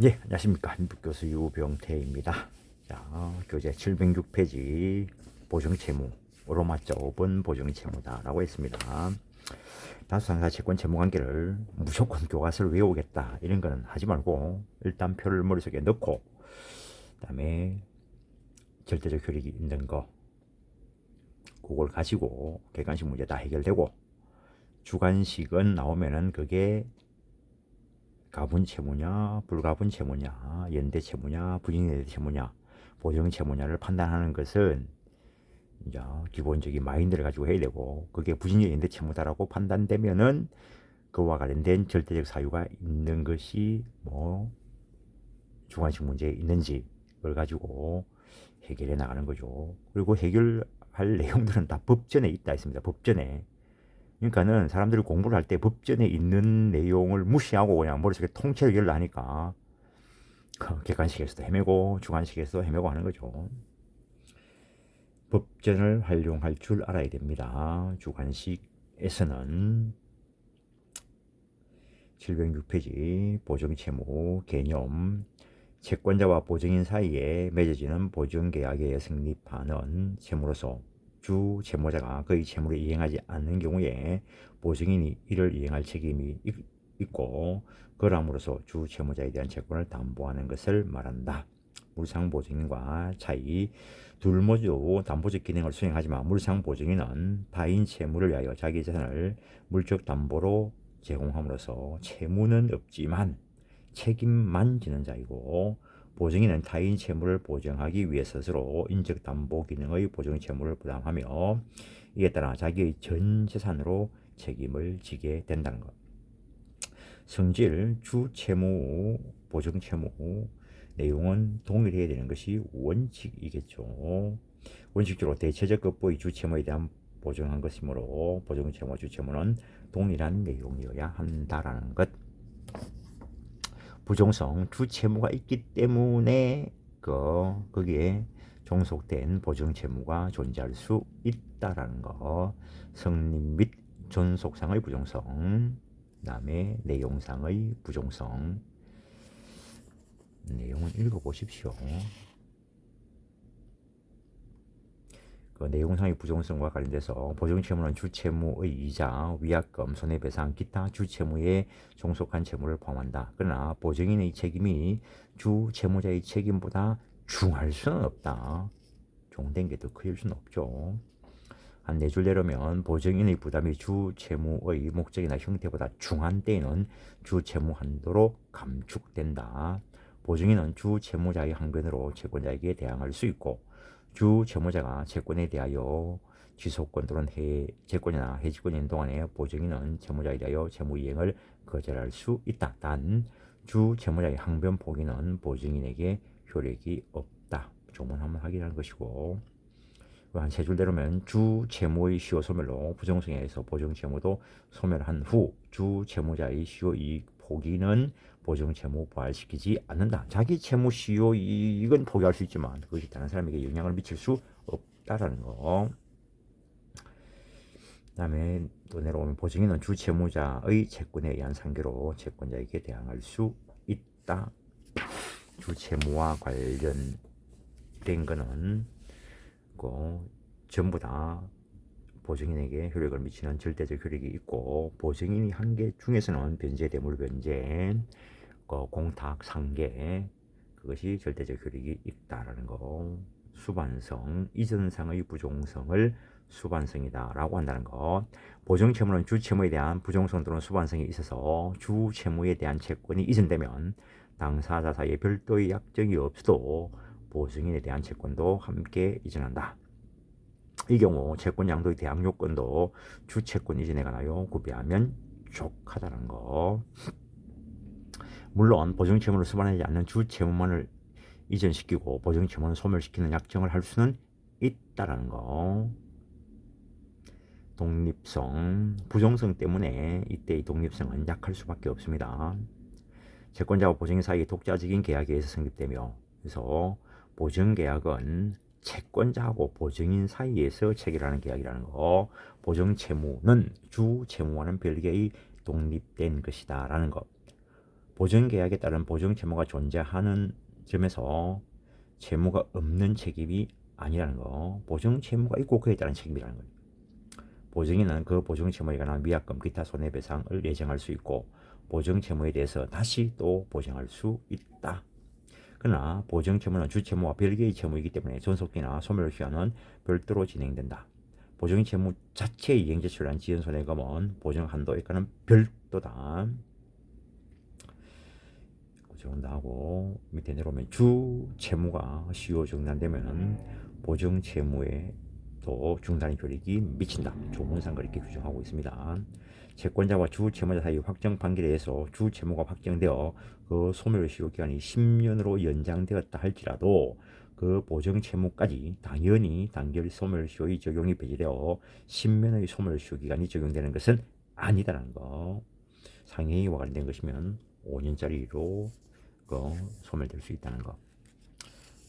예, 안녕하십니까. 한북교수 유병태입니다. 자, 교재 706페이지 보증채무로 맞좁은 보증채무다라고 했습니다. 다수상사 채권 채무관계를 무조건 교과서를 외우겠다 이런 거는 하지 말고 일단 표를 머릿속에 넣고 그다음에 절대적 효력이 있는 거 그걸 가지고 객관식 문제 다 해결되고 주관식은 나오면은 그게 가분 채무냐, 불가분 채무냐, 연대 채무냐, 부진연대 채무냐, 보증 채무냐를 판단하는 것은 이제 기본적인 마인드를 가지고 해야 되고 그게 부진연대 채무다라고 판단되면은 그와 관련된 절대적 사유가 있는 것이 뭐 주관식 문제에 있는지 그걸 가지고 해결해 나가는 거죠. 그리고 해결할 내용들은 다 법전에 있다 했습니다. 법전에. 그러니까는 사람들이 공부를 할 때 법전에 있는 내용을 무시하고 그냥 머릿속에 통째로 열을 하니까 객관식에서도 헤매고 주관식에서도 헤매고 하는 거죠. 법전을 활용할 줄 알아야 됩니다. 주관식에서는 706페이지 보증채무 개념 채권자와 보증인 사이에 맺어지는 보증계약에 성립하는 채무로서 주 채무자가 그의 채무를 이행하지 않는 경우에 보증인이 이를 이행할 책임이 있고 그럼으로써 주 채무자에 대한 채권을 담보하는 것을 말한다. 물상 보증인과 차이 둘 모두 담보적 기능을 수행하지만 물상 보증인은 타인 채무를 위하여 자기 재산을 물적 담보로 제공함으로써 채무는 없지만 책임만 지는 자이고 보증인은 타인 채무를 보증하기 위해 스스로 인적 담보 기능의 보증 채무를 부담하며 이에 따라 자기의 전 재산으로 책임을 지게 된다는 것. 성질, 주 채무, 보증 채무 내용은 동일해야 되는 것이 원칙이겠죠. 원칙적으로 대체적 급부의 주 채무에 대한 보증한 것이므로 보증 채무, 주 채무는 동일한 내용이어야 한다라는 것. 부정성 주 채무가 있기 때문에 거기에 종속된 보증 채무가 존재할 수 있다라는 거. 성립 및 존속상의 부정성, 그다음에 내용상의 부정성. 내용은 읽어보십시오. 그 내용상의 부정성과 관련돼서 보증채무는 주채무의 이자, 위약금, 손해배상, 기타 주채무에 종속한 채무를 포함한다. 그러나 보증인의 책임이 주채무자의 책임보다 중할 수는 없다. 종된 게 더 클 수는 없죠. 한 네 줄내려면 보증인의 부담이 주채무의 목적이나 형태보다 중한 때에는 주채무 한도로 감축된다. 보증인은 주채무자의 항변으로 채권자에게 대항할 수 있고 주 채무자가 채권에 대하여 지속권 또는 채권이나 해지권이 있는 동안에 보증인은 채무자에 대하여 채무 이행을 거절할 수 있다. 단 주 채무자의 항변 포기는 보증인에게 효력이 없다. 조문 한번 확인하는 것이고 한 세 줄대로면 주 채무의 시효 소멸로 부정성에 의해서 보증 채무도 소멸한 후 주 채무자의 시효 이익 포기는 보증 채무 부활시키지 않는다. 자기 채무 시효 이익은 포기할 수 있지만 그것이 다른 사람에게 영향을 미칠 수 없다라는 거. 그다음에 또 내려오면 보증인은 주 채무자의 채권에 의한 상계로 채권자에게 대항할 수 있다. 주 채무와 관련된 거는 전부 다 보증인에게 효력을 미치는 절대적 효력이 있고 보증인이 한 게 중에서는 변제, 대물 변제, 공탁, 상계 그것이 절대적 효력이 있다라는 거. 수반성, 이전상의 부종성을 수반성이다라고 한다는 것. 보증채무는 주채무에 대한 부종성 또는 수반성이 있어서 주채무에 대한 채권이 이전되면 당사자 사이에 별도의 약정이 없어도 보증인에 대한 채권도 함께 이전한다. 이 경우 채권 양도의 대항 요건도 주채권 이전에 관하여 구비하면 족하다는 거. 물론 보증채무를 수반하지 않는 주채무만을 이전시키고 보증채무는 소멸시키는 약정을 할 수는 있다라는 거. 독립성, 부정성 때문에 이때의 독립성은 약할 수밖에 없습니다. 채권자와 보증인 사이의 독자적인 계약에 의해서 성립되며 그래서 보증계약은 채권자하고 보증인 사이에서 체결하는 계약이라는 거. 보증채무는 주채무와는 별개의 독립된 것이다 라는 거. 보증계약에 따른 보증채무가 존재하는 점에서 채무가 없는 책임이 아니라는 거. 보증채무가 있고 그에 따른 책임이라는 거예요. 보증인은 그 보증채무에 관한 위약금, 기타 손해배상을 예정할 수 있고 보증채무에 대해서 다시 또 보증할 수 있다. 그러나 보증채무는 주채무와 별개의 채무이기 때문에 존속기나 소멸시효는 별도로 진행된다. 보증채무 자체의 이행제출한 지연손해금은 보증 한도에 관한 별도다. 고정한다 하고 밑에 내려오면 주채무가 시효 중단되면 보증채무에 또 중단의 효력이 미친다. 조문상 그렇게 규정하고 있습니다. 채권자와 주채무자 사이 확정 판결에 의해서 주채무가 확정되어 그 소멸시효 기간이 10년으로 연장되었다 할지라도 그 보증채무까지 당연히 단결 소멸시효의 적용이 배제되어 10년의 소멸시효 기간이 적용되는 것은 아니다라는 거. 상해와 관련된 것이면 5년짜리로 소멸될 수 있다는 거.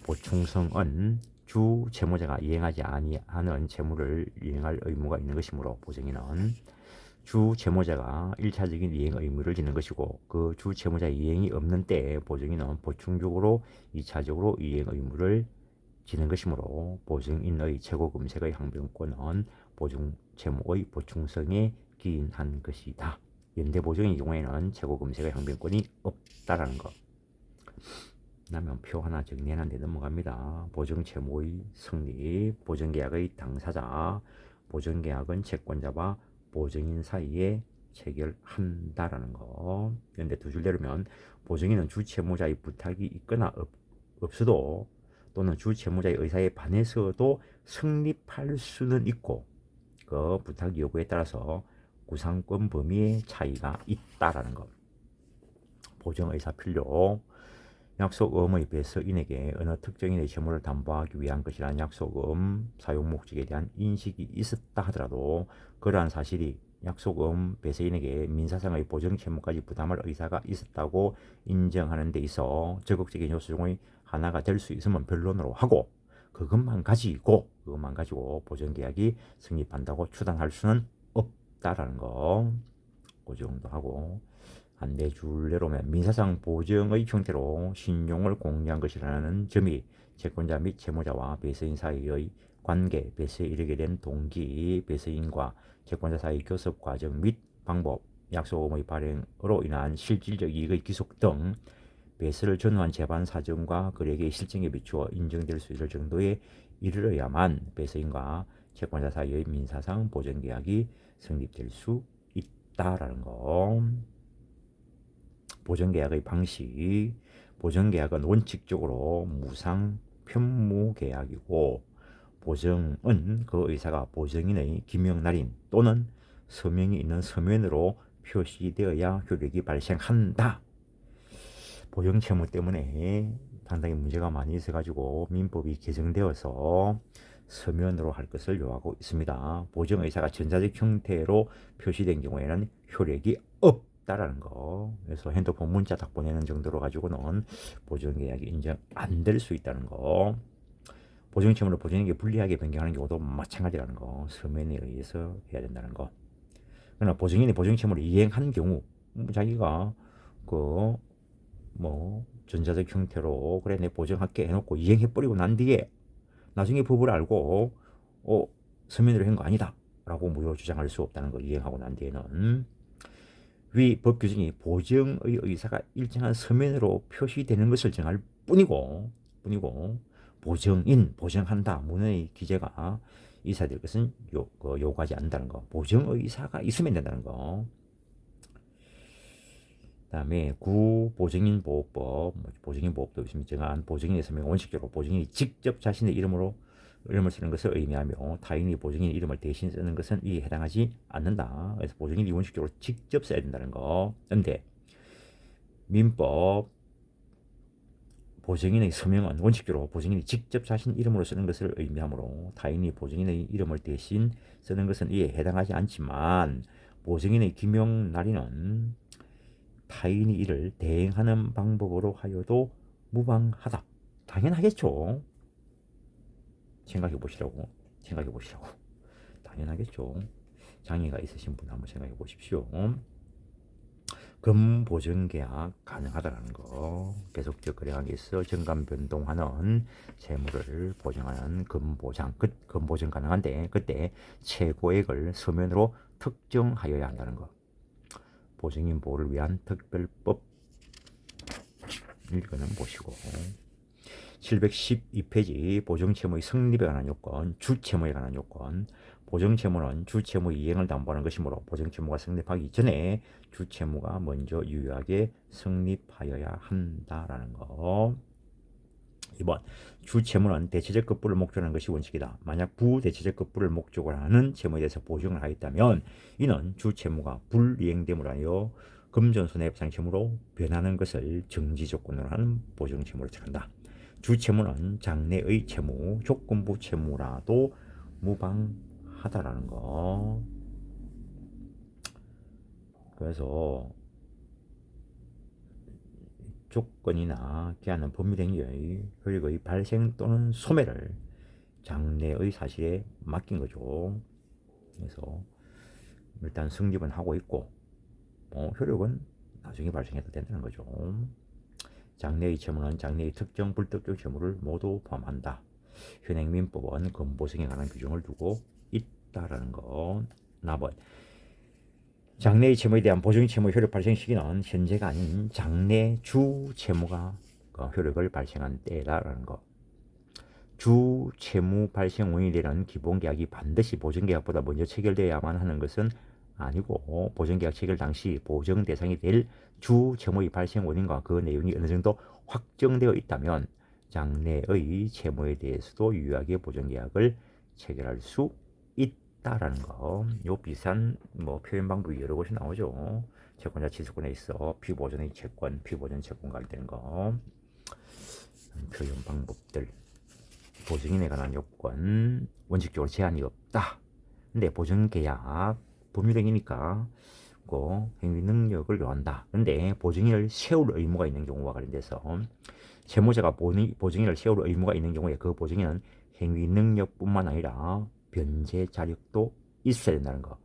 보충성은 주 채무자가 이행하지 아니하는 채무를 이행할 의무가 있는 것이므로 보증인은 주 채무자가 1차적인 이행 의무를 지는 것이고 그 주 채무자 이행이 없는 때에 보증인은 보충적으로 2차적으로 이행 의무를 지는 것이므로 보증인의 최고 금액의 항변권은 보증 채무의 보충성에 기인한 것이다. 연대보증의 경우에는 최고 금액의 항변권이 없다라는 것. 그다음에 표 하나 정리해놨는데 넘어갑니다. 보증채무의 성립, 보증계약의 당사자, 보증계약은 채권자와 보증인 사이에 체결한다라는 거. 그런데 두 줄 내려면 보증인은 주채무자의 부탁이 있거나 없어도 또는 주채무자의 의사에 반해서도 성립할 수는 있고 그 부탁 요구에 따라서 구상권 범위의 차이가 있다라는 것. 보증의사 필요. 약속음의 배서인에게 어느 특정인의 채무를 담보하기 위한 것이라는 약속음 사용 목적에 대한 인식이 있었다 하더라도 그러한 사실이 약속음 배서인에게 민사상의 보증 채무까지 부담할 의사가 있었다고 인정하는 데 있어 적극적인 요소 중의 하나가 될 수 있으면 변론으로 하고 그것만 가지고 보증계약이 성립한다고 추단할 수는 없다라는 거. 그 정도 하고 한 네 줄 내려오면 민사상 보증의 형태로 신용을 공유한 것이라는 점이 채권자 및 채무자와 배서인 사이의 관계, 배서에 이르게 된 동기, 배서인과 채권자 사이 교섭 과정 및 방법, 약속의 발행으로 인한 실질적 이익의 기속 등 배서를 전후한 재반 사정과 거래액의 실정에 비추어 인정될 수 있을 정도에 이르러야만 배서인과 채권자 사이의 민사상 보증계약이 성립될 수 있다라는 거. 보증계약의 방식. 보증계약은 원칙적으로 무상 편무계약이고 보증은 그 의사가 보증인의 기명날인 또는 서명이 있는 서면으로 표시되어야 효력이 발생한다. 보증채무 때문에 상당히 문제가 많이 있어가지고 민법이 개정되어서 서면으로 할 것을 요하고 있습니다. 보증의사가 전자적 형태로 표시된 경우에는 효력이 없다라는 거. 그래서 핸드폰 문자 딱 보내는 정도로 가지고는 보증계약이 인정 안 될 수 있다는 거. 보증채무를 보증에게 불리하게 변경하는 경우도 마찬가지라는 거. 서면에 의해서 해야 된다는 거. 그러나 보증인이 보증채무를 이행한 경우 자기가 전자적 형태로 그래 내 보증할게 해놓고 이행해버리고 난 뒤에 나중에 법을 알고 서면으로 한 거 아니다 라고 무효 주장할 수 없다는 거. 이행하고 난 뒤에는 위 법 규정이 보증의 의사가 일정한 서면으로 표시되는 것을 정할 뿐이고 보증인, 보증한다 문의 기재가 이사될 것은 요구하지 않는다는 거. 보증의사가 있으면 된다는 거. 다음에 구보증인 보호법, 보증인 보호법도 있습니다. 정한 보증인의 서명은 원칙적으로 보증인이 직접 자신의 이름을 쓰는 것을 의미하며 타인이 보증인 이름을 대신 쓰는 것은 이에 해당하지 않는다. 그래서 보증인이 원칙적으로 직접 써야 된다는 거. 그런데 민법 보증인의 서명은 원칙적으로 보증인이 직접 자신 이름으로 쓰는 것을 의미하므로 타인이 보증인의 이름을 대신 쓰는 것은 이에 해당하지 않지만 보증인의 기명날인은 타인이 이를 대행하는 방법으로 하여도 무방하다. 당연하겠죠. 생각해 보시라고. 당연하겠죠. 장애가 있으신 분 한번 생각해 보십시오. 금보증계약 가능하다는 거. 계속적 거래관계에서 정관 변동하는 재물을 보증하는 금보장, 금보증 가능한데 그때 최고액을 서면으로 특정하여야 한다는 거. 보증인 보호를 위한 특별법 읽어는 보시고. 712페이지 보증채무의 성립에 관한 요건, 주채무에 관한 요건. 보증채무는 주채무 이행을 담보하는 것이므로 보증채무가 성립하기 전에 주채무가 먼저 유효하게 성립하여야 한다라는 거. 2번, 주채무는 대체적 급부를 목적으로 하는 것이 원칙이다. 만약 부대체적 급부를 목적으로 하는 채무에 대해서 보증을 하였다면 이는 주채무가 불이행됨으로 하여 금전손해 배상 채무로 변하는 것을 정지 조건으로 하는 보증채무를 처한다. 주채무는 장래의 채무, 조건부 채무라도 무방하다라는 거. 그래서 조건이나 기한은 법률행위의 효력의 발생 또는 소멸을 장래의 사실에 맡긴 거죠. 그래서 일단 성립은 하고 있고 효력은 나중에 발생해도 된다는 거죠. 장래의 채무는 장래의 특정 불특정 채무를 모두 포함한다. 현행민법은 금보증에 관한 규정을 두고 있다라는 거. 나번 장래의 채무에 대한 보증 채무 효력 발생 시기는 현재가 아닌 장래 주 채무가 효력을 발생한 때라는 거. 주 채무 발생 원인이 되는 기본계약이 반드시 보증계약보다 먼저 체결되어야만 하는 것은 아니고 보증계약 체결 당시 보증 대상이 될 주 채무의 발생 원인과 그 내용이 어느 정도 확정되어 있다면 장래의 채무에 대해서도 유효하게 보증계약을 체결할 수 있다라는 거. 요 비슷한 표현 방법이 여러 곳이 나오죠. 채권자 취소권에 있어 피보전의 채권, 피보전 채권 관련된 거. 표현 방법들. 보증인에 관한 요건 원칙적으로 제한이 없다. 근데 보증계약 법률행위니까 행위 능력을 요한다. 근데 보증인을 세울 의무가 있는 경우와 관련돼서 채무자가 보증인을 세울 의무가 있는 경우에 그 보증인은 행위 능력뿐만 아니라 변제 자력도 있어야 된다는 거.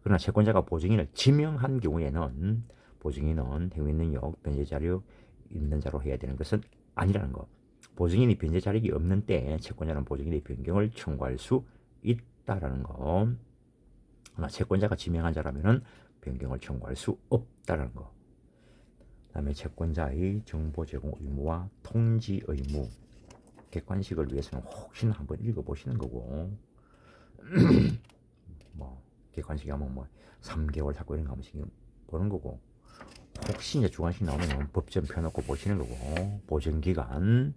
그러나 채권자가 보증인을 지명한 경우에는 보증인은 행위 능력, 변제 자력 있는 자로 해야 되는 것은 아니라는 거. 보증인이 변제 자력이 없는 때 채권자는 보증인의 변경을 청구할 수 있다라는 거. 그러나 채권자가 지명한 자라면은 변경을 청구할 수 없다라는 거. 그다음에 채권자의 정보 제공 의무와 통지 의무. 객관식을 위해서는 혹시나 한번 읽어보시는 거고. 객관식이 하면 3개월 사고 이런 거 한 번씩 보는 거고. 혹시 이제 주관식 나오면 법전 펴놓고 보시는 거고. 보증기간.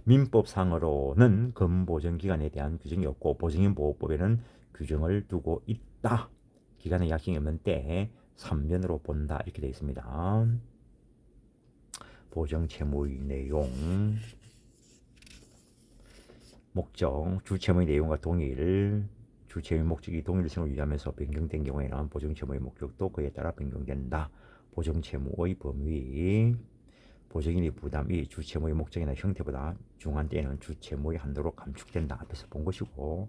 민법상으로는 금보증기간에 대한 규정이 없고 보증인 보호법에는 규정을 두고 있다. 기간의 약정이 없는 때 3년으로 본다. 이렇게 되어 있습니다. 보증채무의 내용. 목적. 주채무의 내용과 동일. 주채무의 목적이 동일성을 유지하면서 변경된 경우에는 보증채무의 목적도 그에 따라 변경된다. 보증채무의 범위. 보증인의 부담이 주채무의 목적이나 형태보다 중한 때에는 주채무의 한도로 감축된다. 앞에서 본 것이고.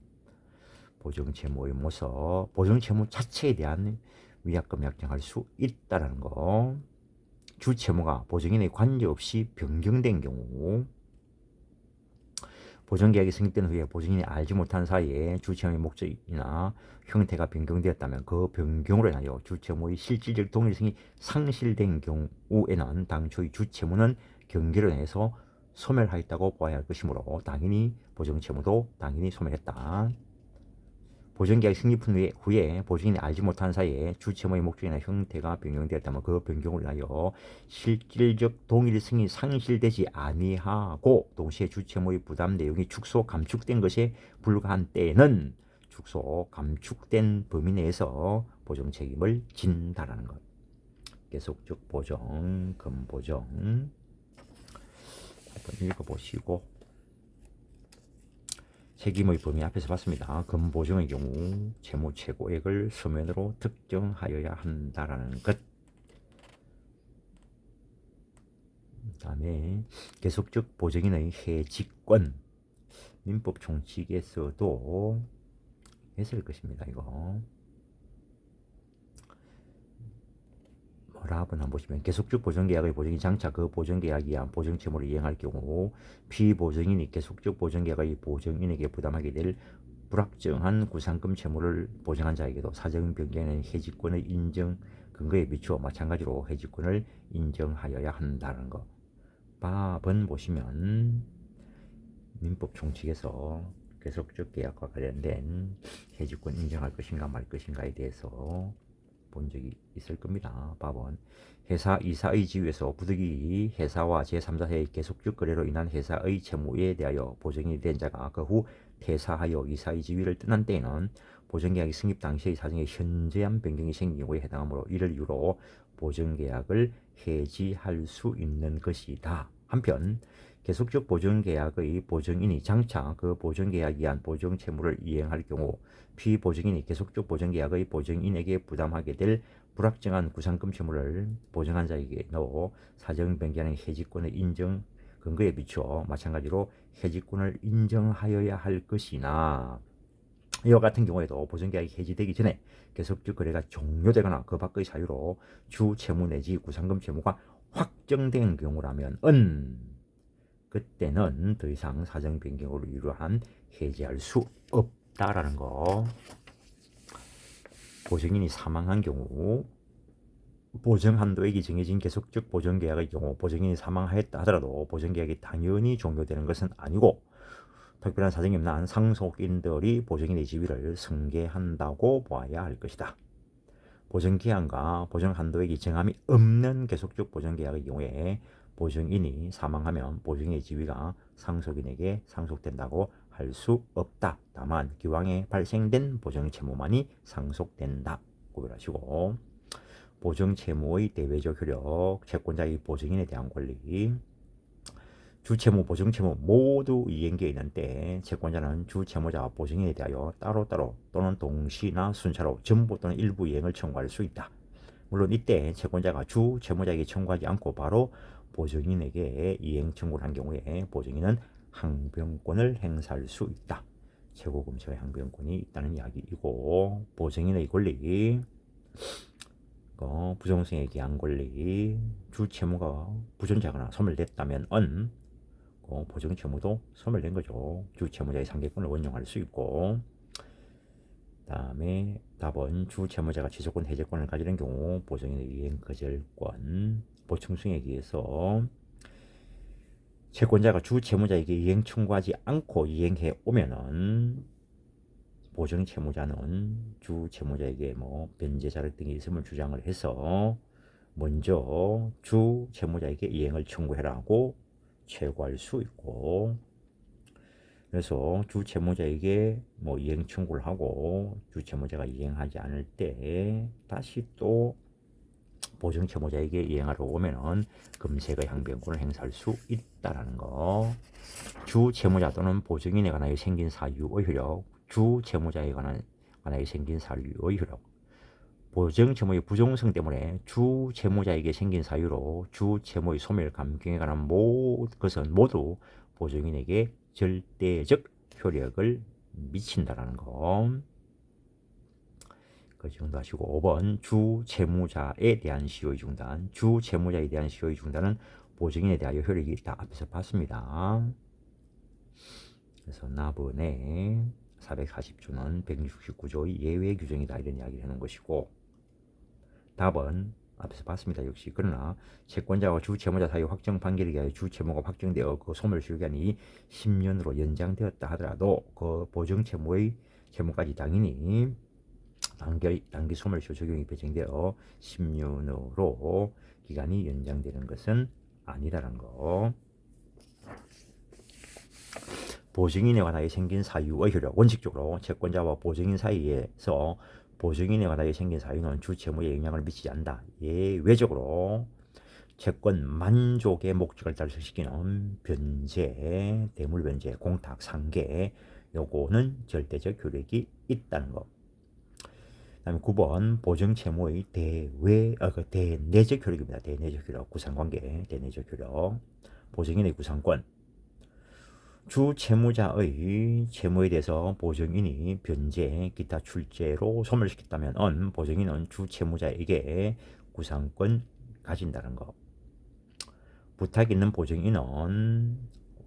보증채무의 모습. 보증채무 자체에 대한 위약금 약정할 수 있다는 거. 주채무가 보증인의 관계없이 변경된 경우. 보증계약이 성립된 후에 보증인이 알지 못한 사이에 주채무의 목적이나 형태가 변경되었다면 그 변경으로 인하여 주채무의 실질적 동일성이 상실된 경우에는 당초의 주채무는 경계로 인해서 소멸하였다고 보아야 할 것이므로 당연히 보증채무도 당연히 소멸했다. 보증계약이 성립한 후에 보증인이 알지 못한 사이에 주채무의 목적이나 형태가 변경되었다면 그 변경을 인하여 실질적 동일성이 상실되지 아니하고 동시에 주채무의 부담 내용이 축소 감축된 것에 불과한 때에는 축소 감축된 범위 내에서 보증 책임을 진다라는 것. 계속적 보증, 금보증 한번 읽어보시고. 책임의 범위 앞에서 봤습니다. 금보증의 경우 채무 최고액을 서면으로 특정하여야 한다라는 것. 다음에 계속적 보증인의 해지권. 민법 총칙에서도 했을 것입니다. 이거 답은 한번 보시면 계속적 보증계약의 보증인 장차 그 보증계약에 의한 보증채무를 이행할 경우 피보증인이 계속적 보증계약의 보증인에게 부담하게 될 불확정한 구상금 채무를 보증한 자에게도 사정 변경의 해지권의 인정 근거에 비추어 마찬가지로 해지권을 인정하여야 한다는 거. 법은 보시면 민법 총칙에서 계속적 계약과 관련된 해지권 인정할 것인가 말 것인가에 대해서 본 적이 있을 겁니다. 법은 회사 이사의 지위에서 부득이 회사와 제3자의 계속적 거래로 인한 회사의 채무에 대하여 보증이 된 자가 그 후 퇴사하여 이사의 지위를 떠난 때에는 보증계약이 성립 당시의 사정에 현저한 변경이 생긴 경우에 해당하므로 이를 이유로 보증계약을 해지할 수 있는 것이다. 한편 계속적 보증계약의 보증인이 장차 그 보증계약에 의한 보증채무를 이행할 경우 피보증인이 계속적 보증계약의 보증인에게 부담하게 될 불확정한 구상금 채무를 보증한 자에게 넣어 사정 변경의 해지권의 인정 근거에 비추어 마찬가지로 해지권을 인정하여야 할 것이나 이와 같은 경우에도 보증계약이 해지되기 전에 계속적 거래가 종료되거나 그 밖의 사유로 주 채무 내지 구상금 채무가 확정된 경우라면 그때는 더 이상 사정 변경으로 이루한 해지할 수 없다라는 거. 보증인이 사망한 경우 보증 한도액이 정해진 계속적 보증계약의 경우 보증인이 사망하였다 하더라도 보증계약이 당연히 종료되는 것은 아니고 특별한 사정이 없는 한 상속인들이 보증인의 지위를 승계한다고 보아야 할 것이다. 보증기한과 보증한도액이 정함이 없는 계속적 보증계약의 경우에 보증인이 사망하면 보증인의 지위가 상속인에게 상속된다고 할 수 없다. 다만 기왕에 발생된 보증채무만이 상속된다. 구별하시고 보증채무의 대외적 효력, 채권자의 보증인에 대한 권리, 주채무, 보증채무 모두 이행되어 있는 때 채권자는 주채무자와 보증인에 대하여 따로따로 또는 동시나 순차로 전부 또는 일부 이행을 청구할 수 있다. 물론 이때 채권자가 주채무자에게 청구하지 않고 바로 보증인에게 이행 청구를 한 경우에 보증인은 항변권을 행사할 수 있다. 최고금수의 항변권이 있다는 이야기이고 보증인의 권리, 부정성에 기한 권리, 주채무가 부존재하거나 소멸됐다면 보증채무도 소멸된 거죠. 주채무자의 상계권을 원용할 수 있고 다음에 답은 주채무자가 취소권 해제권을 가지는 경우 보증인의 이행 거절권, 보충승에 의해서 채권자가 주채무자에게 이행 청구하지 않고 이행해 오면은 보증채무자는 주채무자에게 변제 자력 등의 있음을 주장을 해서 먼저 주채무자에게 이행을 청구해라고 최고할 수 있고, 그래서 주채무자에게 이행 청구를 하고 주채무자가 이행하지 않을 때 다시 또 보증채무자에게 이행하러 오면은 금색의 항변권을 행사할 수 있다라는 거. 주채무자 또는 보증인에 관하여 생긴 사유의 효력, 주채무자에 관하여 생긴 사유의 효력. 보증채무의 부종성 때문에 주채무자에게 생긴 사유로 주채무의 소멸 감경에 관한 것은 모두 보증인에게 절대적 효력을 미친다라는 거. 그 정도 하시고 5번 주채무자에 대한 시효의 중단. 주채무자에 대한 시효의 중단은 보증인에 대하여 효력이 있다. 앞에서 봤습니다. 그래서 나번에 440조는 169조의 예외 규정이다 이런 이야기를 하는 것이고 답은 앞에서 봤습니다. 역시 그러나 채권자와 주채무자 사이 확정 판결에 의하여 주채무가 확정되어 그 소멸시효기간이 10년으로 연장되었다 하더라도 그 보증채무의 채무까지 당연히 단기 소멸시효 적용이 배정되어 10년으로 기간이 연장되는 것은 아니다라는 거. 보증인에 관하여 생긴 사유의 효력. 원칙적으로 채권자와 보증인 사이에서 보증인에 관하여 생긴 사유는 주채무에 영향을 미치지 않는다. 예외적으로 채권 만족의 목적을 달성시키는 변제, 대물변제, 공탁, 상계 요거는 절대적 효력이 있다는 것. 다음에 9번 보증채무의 대내적 효력입니다. 대내적 효력, 구상관계, 대내적 효력, 보증인의 구상권. 주채무자의 채무에 대해서 보증인이 변제, 기타 출제로 소멸시켰다면 보증인은 주채무자에게 구상권 가진다는 거. 부탁 있는 보증인은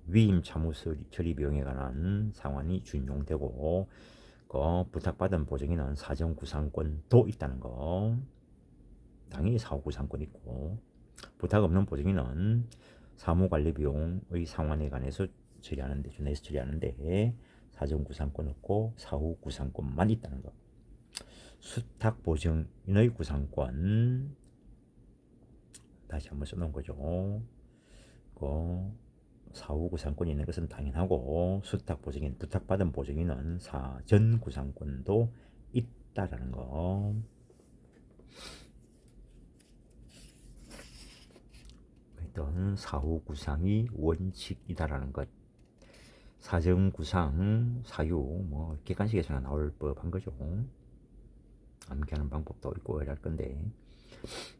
위임 차무 처리 비용에 관한 상환이 준용되고 그 부탁받은 보증인은 사전구상권도 있다는 거. 당연히 사후구상권 있고 부탁 없는 보증인은 사무관리 비용의 상환에 관해서 처리하는데 준해서 처리하는데 사전구상권 없고 사후구상권만 있다는 거. 수탁 보증인의 구상권 다시 한번 써놓은 거죠. 그 사후 구상권이 있는 것은 당연하고 수탁 보증인, 부탁받은 보증인은 사전 구상권도 있다라는 거. 일단 사후 구상이 원칙이다라는 것. 사전 구상, 사유, 뭐 객관식에서나 나올 법한 거죠. 암기하는 방법도 있고 이럴 건데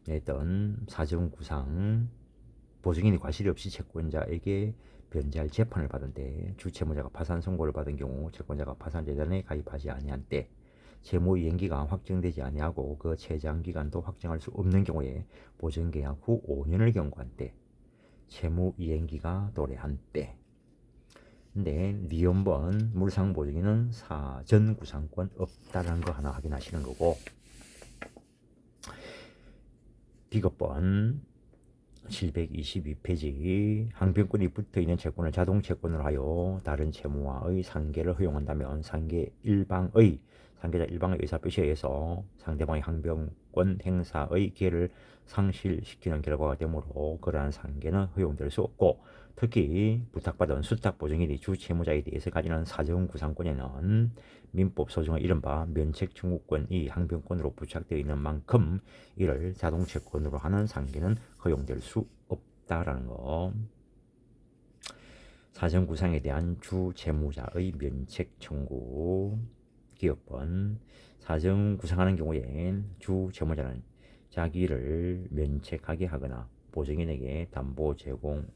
일단 사전 구상 보증인이 과실이 없이 채권자에게 변제할 재판을 받은 때 주채무자가 파산 선고를 받은 경우 채권자가 파산재단에 가입하지 아니한 때 채무이행기가 확정되지 아니하고 그 최장기간도 확정할 수 없는 경우에 보증계약 후 5년을 경과한 때 채무이행기가 도래한 때. 근데 리엄번 물상보증인은 사전구상권 없다라는 거 하나 확인하시는 거고 비겁번 722페이지 항변권이 붙어있는 채권을 자동채권으로 하여 다른 채무와의 상계를 허용한다면 상계자 일방의 의사표시에 의해서 상대방의 항변권 행사의 기회를 상실시키는 결과가 되므로 그러한 상계는 허용될 수 없고 특히 부탁받은 수탁보증인이 주채무자에 대해서 가지는 사전구상권에는 민법 소중의 이른바 면책청구권이 항변권으로 부착되어 있는 만큼 이를 자동채권으로 하는 상계는 허용될 수 없다라는 거. 사전구상에 대한 주채무자의 면책청구. 기업번 사전구상하는 경우에 주채무자는 자기를 면책하게 하거나 보증인에게 담보 제공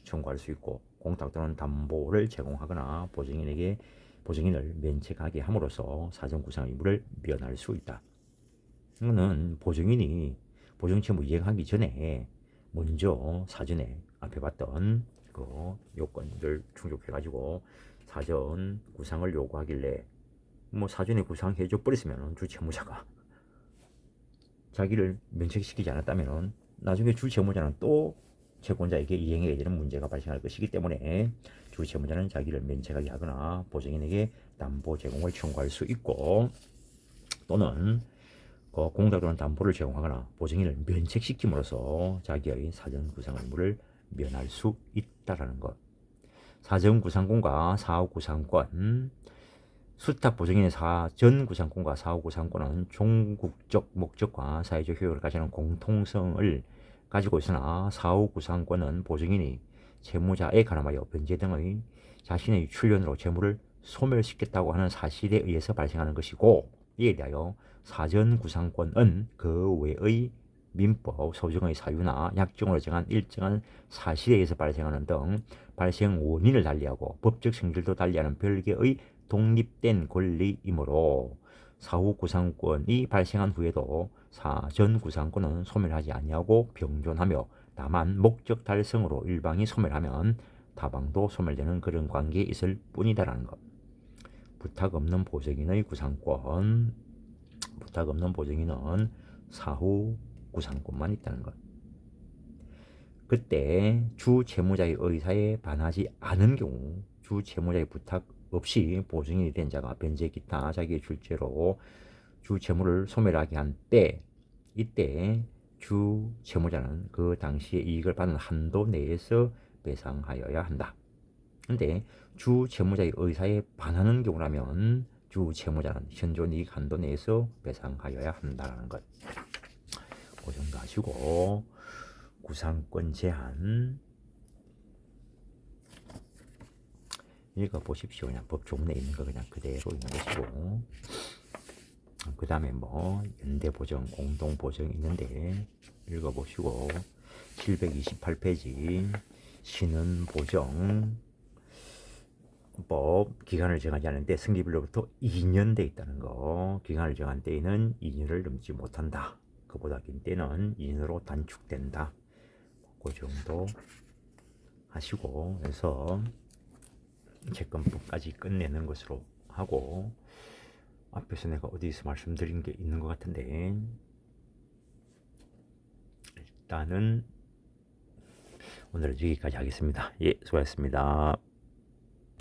청구할 수 있고 공탁 또는 담보를 제공하거나 보증인을 면책하게 함으로써 사전구상 의무를 면할 수 있다. 이거는 보증인이 보증채무 이행하기 전에 먼저 사전에 앞에 봤던 그 요건들 충족해가지고 사전 구상을 요구하길래 뭐 사전에 구상해줘 버렸으면 주채무자가 자기를 면책시키지 않았다면 나중에 주채무자는 또 채권자에게 이행해야 되는 문제가 발생할 것이기 때문에 주채무자는 자기를 면책하게 하거나 보증인에게 담보 제공을 청구할 수 있고 또는 공탁 또는 담보를 제공하거나 보증인을 면책시킴으로써 자기의 사전구상 의무를 면할 수 있다라는 것. 사전구상권과 사후구상권. 수탁 보증인의 사전구상권과 사후구상권은 종국적 목적과 사회적 효용을 가지는 공통성을 가지고 있으나 사후구상권은 보증인이 채무자에 가늠하여 변제 등의 자신의 출연으로 채무를 소멸시켰다고 하는 사실에 의해서 발생하는 것이고 이에 대하여 사전구상권은 그 외의 민법 소정의 사유나 약정으로 정한 일정한 사실에 의해서 발생하는 등 발생 원인을 달리하고 법적 성질도 달리하는 별개의 독립된 권리이므로 사후구상권이 발생한 후에도 사전구상권은 소멸하지 아니하고 병존하며 다만 목적 달성으로 일방이 소멸하면 타방도 소멸되는 그런 관계에 있을 뿐이다라는 것. 부탁 없는 보증인의 구상권. 부탁 없는 보증인은 사후 구상권만 있다는 것. 그때 주채무자의 의사에 반하지 않은 경우 주채무자의 부탁 없이 보증인이 된 자가 변제 기타 자기의 출제로 주채무를 소멸하게 한 때 이때 주채무자는 그 당시에 이익을 받은 한도 내에서 배상하여야 한다. 근데 주채무자의 의사에 반하는 경우라면 주채무자는 현존 이익 한도 내에서 배상하여야 한다는 것. 그 정도 하시고 구상권 제한 읽어보십시오. 그냥 법조문에 있는 거 그냥 그대로 읽으시고 그 다음에 뭐 연대보정, 공동보정 있는데 읽어보시고 728페이지 신은보정 법 기간을 정하지 않은데 승립일로부터 2년 돼 있다는 거. 기간을 정한 때에는 2년을 넘지 못한다. 그보다 긴 때는 2년으로 단축된다. 그 정도 하시고 해서 채권법까지 끝내는 것으로 하고, 앞에서 내가 어디서 말씀드린 게 있는 것 같은데, 일단은 오늘은 여기까지 하겠습니다. 예, 수고하셨습니다.